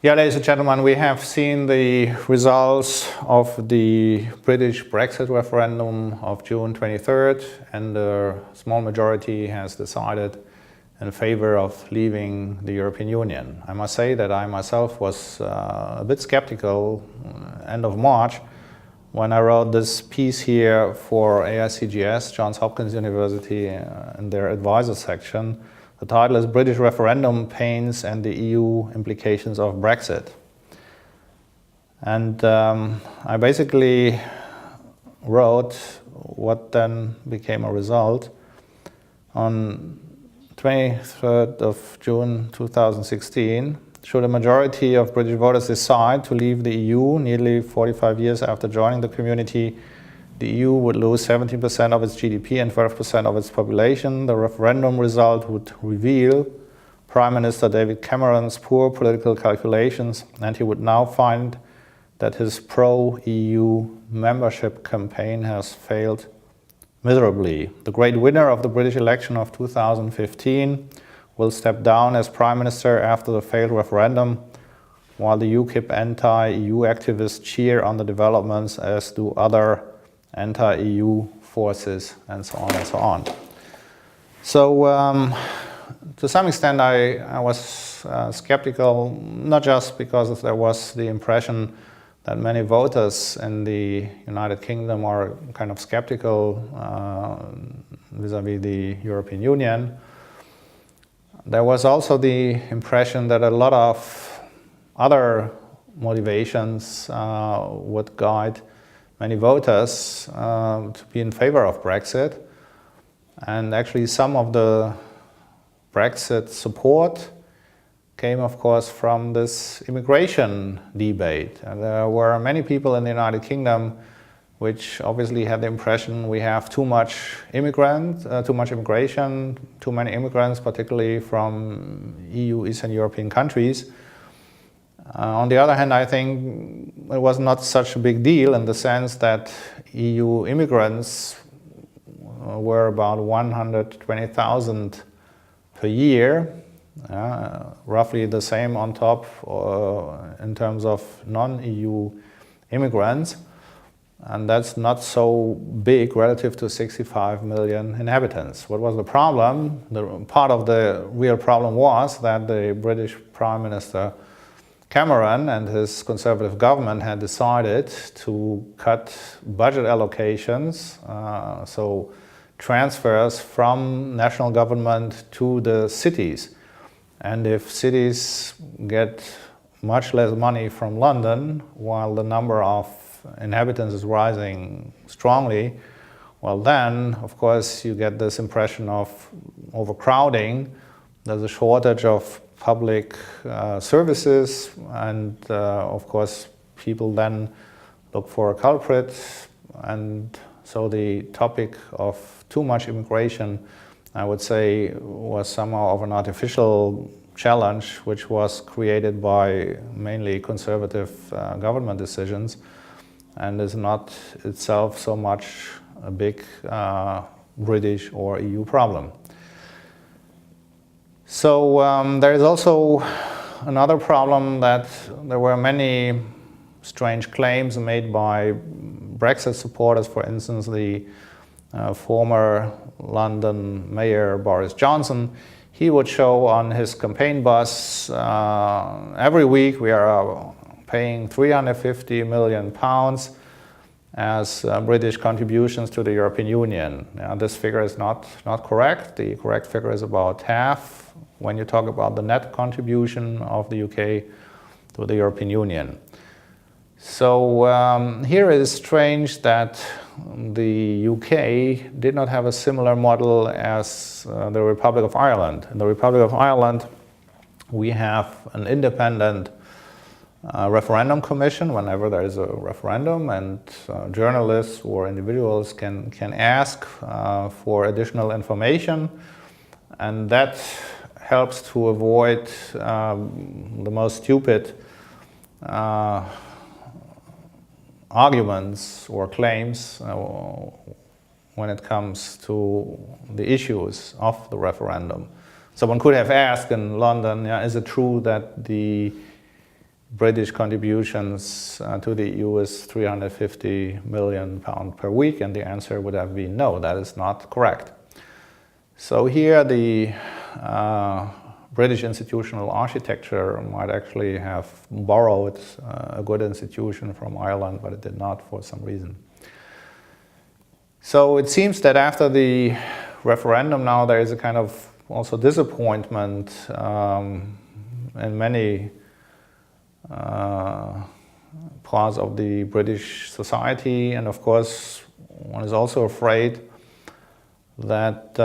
Yeah, ladies and gentlemen, we have seen the results of the British Brexit referendum of June 23rd, and a small majority has decided in favor of leaving the European Union. I must say that I myself was a bit skeptical end of March when I wrote this piece here for AICGS, Johns Hopkins University, in their advisor section. The title is British Referendum Pains and the EU Implications of Brexit. And I basically wrote what then became a result. On 23rd of June 2016, should a majority of British voters decide to leave the EU nearly 45 years after joining the community, the EU would lose 17% of its GDP and 12% of its population. The referendum result would reveal Prime Minister David Cameron's poor political calculations, and he would now find that his pro-EU membership campaign has failed miserably. The great winner of the British election of 2015 will step down as Prime Minister after the failed referendum, while the UKIP anti-EU activists cheer on the developments, as do other anti-EU forces, and so on and so on. So to some extent I was skeptical, not just because there was the impression that many voters in the United Kingdom are kind of skeptical vis-à-vis the European Union. There was also the impression that a lot of other motivations would guide many voters to be in favor of Brexit. And actually some of the Brexit support came, of course, from this immigration debate. And there were many people in the United Kingdom which obviously had the impression we have too much immigration, too many immigrants, particularly from EU Eastern European countries. On the other hand, I think it was not such a big deal in the sense that EU immigrants were about 120,000 per year, roughly the same on top in terms of non-EU immigrants. And that's not so big relative to 65 million inhabitants. What was the problem? Part of the real problem was that the British Prime Minister Cameron and his Conservative government had decided to cut budget allocations, so transfers from national government to the cities. And if cities get much less money from London, while the number of inhabitants is rising strongly, well then, of course, you get this impression of overcrowding. There's a shortage of public services, and of course people then look for a culprit, and so the topic of too much immigration, I would say, was somehow of an artificial challenge which was created by mainly conservative government decisions, and is not itself so much a big British or EU problem. So there is also another problem, that there were many strange claims made by Brexit supporters. For instance, the former London Mayor Boris Johnson, he would show on his campaign bus every week we are paying £350 million as British contributions to the European Union. This figure is not correct. The correct figure is about half when you talk about the net contribution of the UK to the European Union. So here it is strange that the UK did not have a similar model as the Republic of Ireland. In the Republic of Ireland, we have an independent referendum commission whenever there is a referendum, and journalists or individuals can ask for additional information, and that helps to avoid the most stupid arguments or claims when it comes to the issues of the referendum. So one could have asked in London, is it true that the British contributions to the EU is £350 million per week, and the answer would have been no, that is not correct. So here the British institutional architecture might actually have borrowed a good institution from Ireland, but it did not for some reason. So it seems that after the referendum now there is a kind of also disappointment in many parts of the British society, and of course one is also afraid that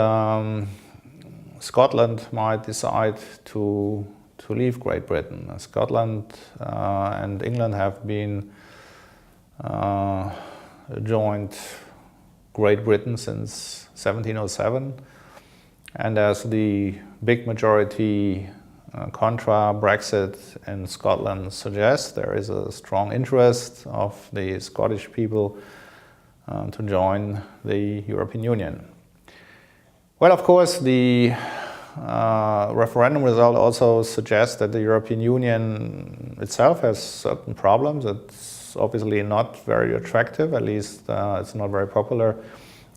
Scotland might decide to leave Great Britain. Scotland and England have been joined Great Britain since 1707, and as the big majority contra Brexit in Scotland suggests, there is a strong interest of the Scottish people to join the European Union. Well, of course, the referendum result also suggests that the European Union itself has certain problems. It's obviously not very attractive, at least it's not very popular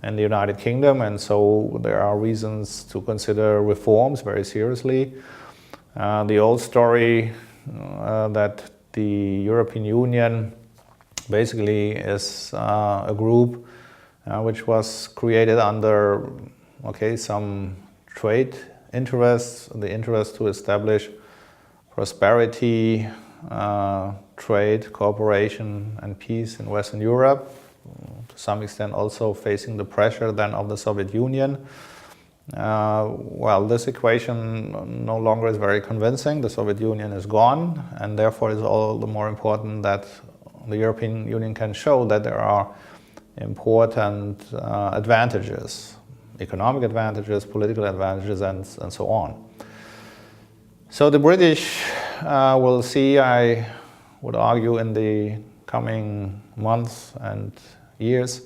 in the United Kingdom, and so there are reasons to consider reforms very seriously. The old story that the European Union basically is a group which was created under some trade interests, the interest to establish prosperity, trade, cooperation and peace in Western Europe, to some extent also facing the pressure then of the Soviet Union. Well, this equation no longer is very convincing. The Soviet Union is gone, and therefore it is all the more important that the European Union can show that there are important advantages, economic advantages, political advantages, and so on. So the British will see, I would argue, in the coming months and years,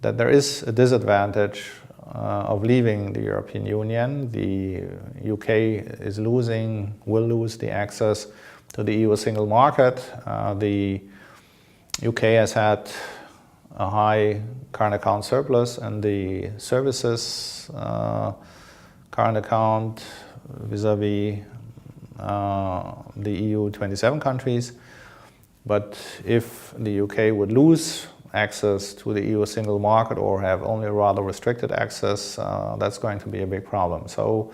that there is a disadvantage of leaving the European Union. The UK will lose the access to the EU single market. The UK has had a high current account surplus, and the services current account vis-à-vis the EU 27 countries. But if the UK would lose access to the EU single market or have only rather restricted access, that's going to be a big problem. So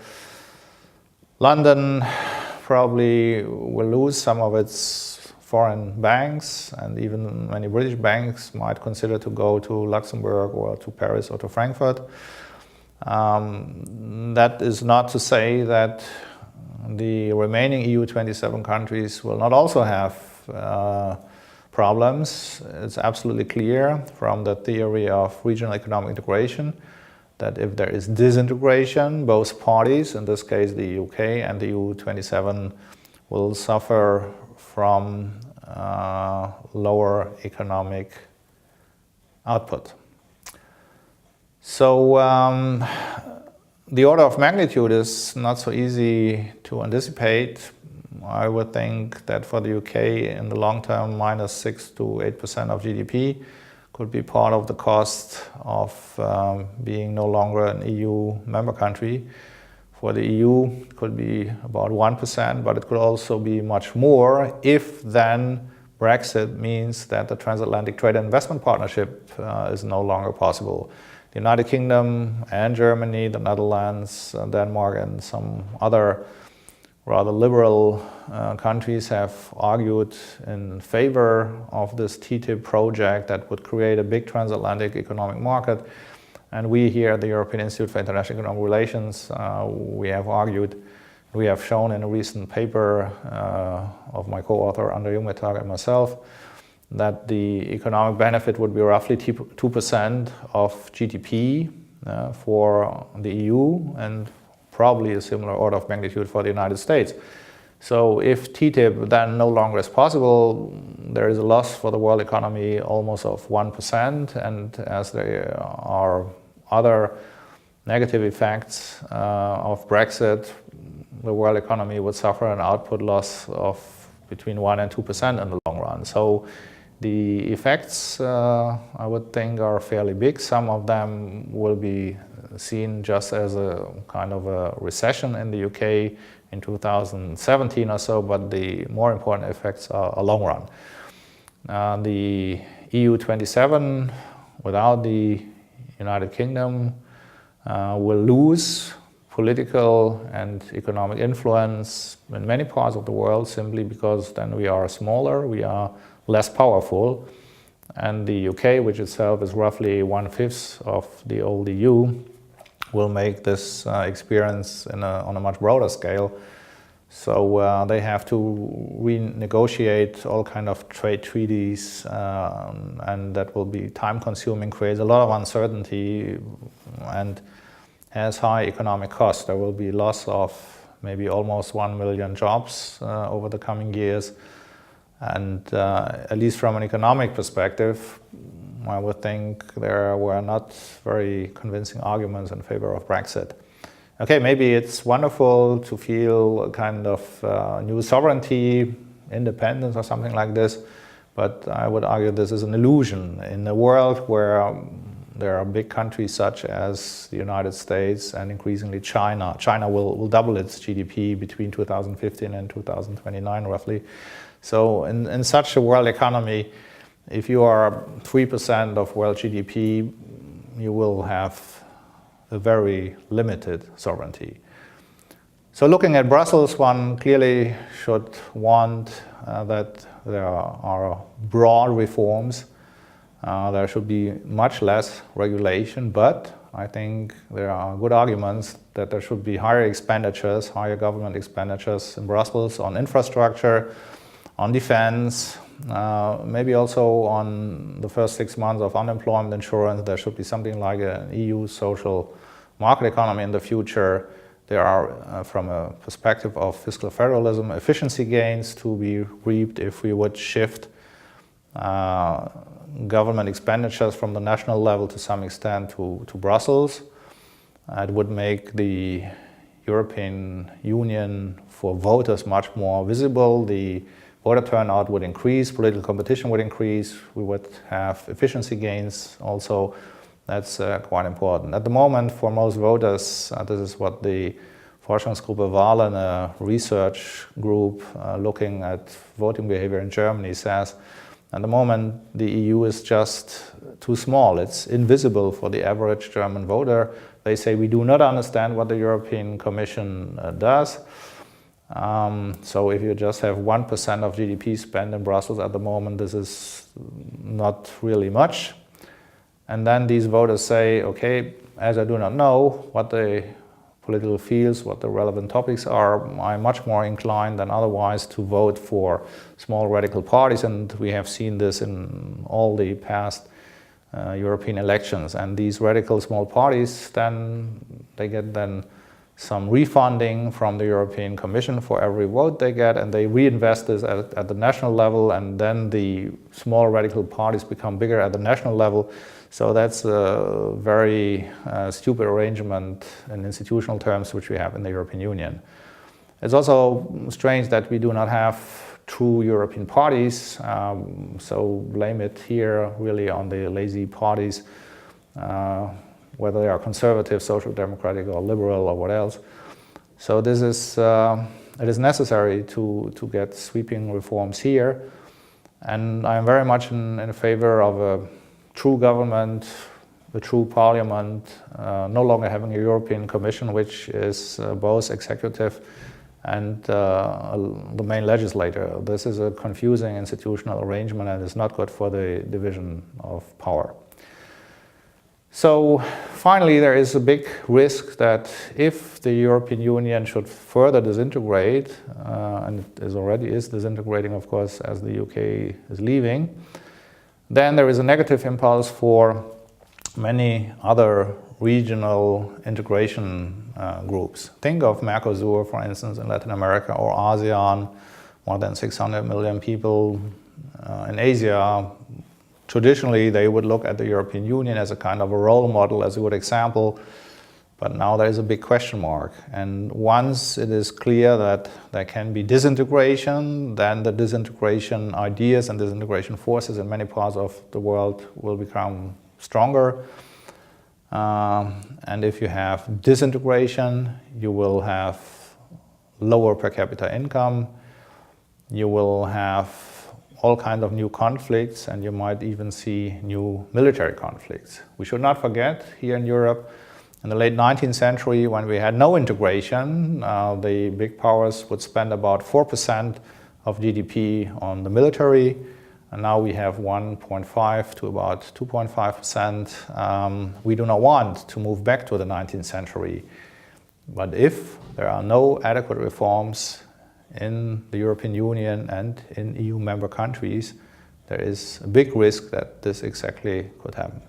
London probably will lose some of its foreign banks, and even many British banks might consider to go to Luxembourg or to Paris or to Frankfurt. That is not to say that the remaining EU 27 countries will not also have problems. It's absolutely clear from the theory of regional economic integration that if there is disintegration, both parties, in this case the UK and the EU 27, will suffer from lower economic output. So the order of magnitude is not so easy to anticipate. I would think that for the UK in the long term, minus 6 to 8% of GDP could be part of the cost of being no longer an EU member country. For the EU, it could be about 1%, but it could also be much more if then Brexit means that the transatlantic trade and investment partnership is no longer possible. The United Kingdom and Germany, the Netherlands, Denmark, and some other rather liberal countries have argued in favor of this TTIP project that would create a big transatlantic economic market. And we here at the European Institute for International Economic Relations, we have argued, we have shown in a recent paper of my co-author André Jungmetag and myself, that the economic benefit would be roughly 2% of GDP for the EU, and probably a similar order of magnitude for the United States. So if TTIP then no longer is possible, there is a loss for the world economy almost of 1%, and as there are other negative effects of Brexit, the world economy would suffer an output loss of between 1 and 2% in the long run. So the effects, I would think, are fairly big. Some of them will be seen just as a kind of a recession in the UK in 2017 or so, but the more important effects are long run. The EU 27, without the United Kingdom, will lose political and economic influence in many parts of the world simply because then we are smaller, we are less powerful, and the UK, which itself is roughly 1/5 of the old EU, will make this experience on a much broader scale. So they have to renegotiate all kind of trade treaties, and that will be time-consuming, creates a lot of uncertainty, and has high economic cost. There will be loss of maybe almost 1 million jobs over the coming years. And at least from an economic perspective, I would think there were not very convincing arguments in favor of Brexit. Okay, maybe it's wonderful to feel a kind of new sovereignty, independence or something like this, but I would argue this is an illusion in a world where there are big countries such as the United States and increasingly China. China will double its GDP between 2015 and 2029 roughly. So in such a world economy, if you are 3% of world GDP, you will have a very limited sovereignty. So looking at Brussels, one clearly should want that there are broad reforms. There should be much less regulation, but I think there are good arguments that there should be higher expenditures, higher government expenditures in Brussels on infrastructure, on defense, maybe also on the first 6 months of unemployment insurance. There should be something like an EU social market economy in the future. There are, from a perspective of fiscal federalism, efficiency gains to be reaped if we would shift government expenditures from the national level to some extent to Brussels. It would make the European Union for voters much more visible. The voter turnout would increase, political competition would increase, we would have efficiency gains also. That's quite important. At the moment, for most voters, this is what the Forschungsgruppe Wahlen, a research group looking at voting behavior in Germany, says. At the moment, the EU is just too small. It's invisible for the average German voter. They say we do not understand what the European Commission does. So if you just have 1% of GDP spent in Brussels at the moment, this is not really much. And then these voters say, okay, as I do not know what the political fields, what the relevant topics are, I'm much more inclined than otherwise to vote for small radical parties, and we have seen this in all the past European elections. And these radical small parties, then they get then some refunding from the European Commission for every vote they get, and they reinvest this at the national level, and then the small radical parties become bigger at the national level. So that's a very stupid arrangement in institutional terms which we have in the European Union. It's also strange that we do not have true European parties, so blame it here really on the lazy parties, whether they are conservative, social democratic or liberal or what else. So this is, it is necessary to get sweeping reforms here, and I'm very much in favor of a true government, a true parliament, no longer having a European Commission which is both executive and the main legislator. This is a confusing institutional arrangement and is not good for the division of power. So finally, there is a big risk that if the European Union should further disintegrate, and it already is disintegrating, of course, as the UK is leaving, then there is a negative impulse for many other regional integration groups. Think of Mercosur, for instance, in Latin America, or ASEAN, more than 600 million people. In Asia, traditionally they would look at the European Union as a kind of a role model, as a good example. But now there is a big question mark. And once it is clear that there can be disintegration, then the disintegration ideas and disintegration forces in many parts of the world will become stronger. And if you have disintegration, you will have lower per capita income, you will have all kinds of new conflicts, and you might even see new military conflicts. We should not forget, here in Europe, in the late 19th century, when we had no integration, the big powers would spend about 4% of GDP on the military, and now we have 1.5 to about 2.5%. We do not want to move back to the 19th century. But if there are no adequate reforms in the European Union and in EU member countries, there is a big risk that this exactly could happen.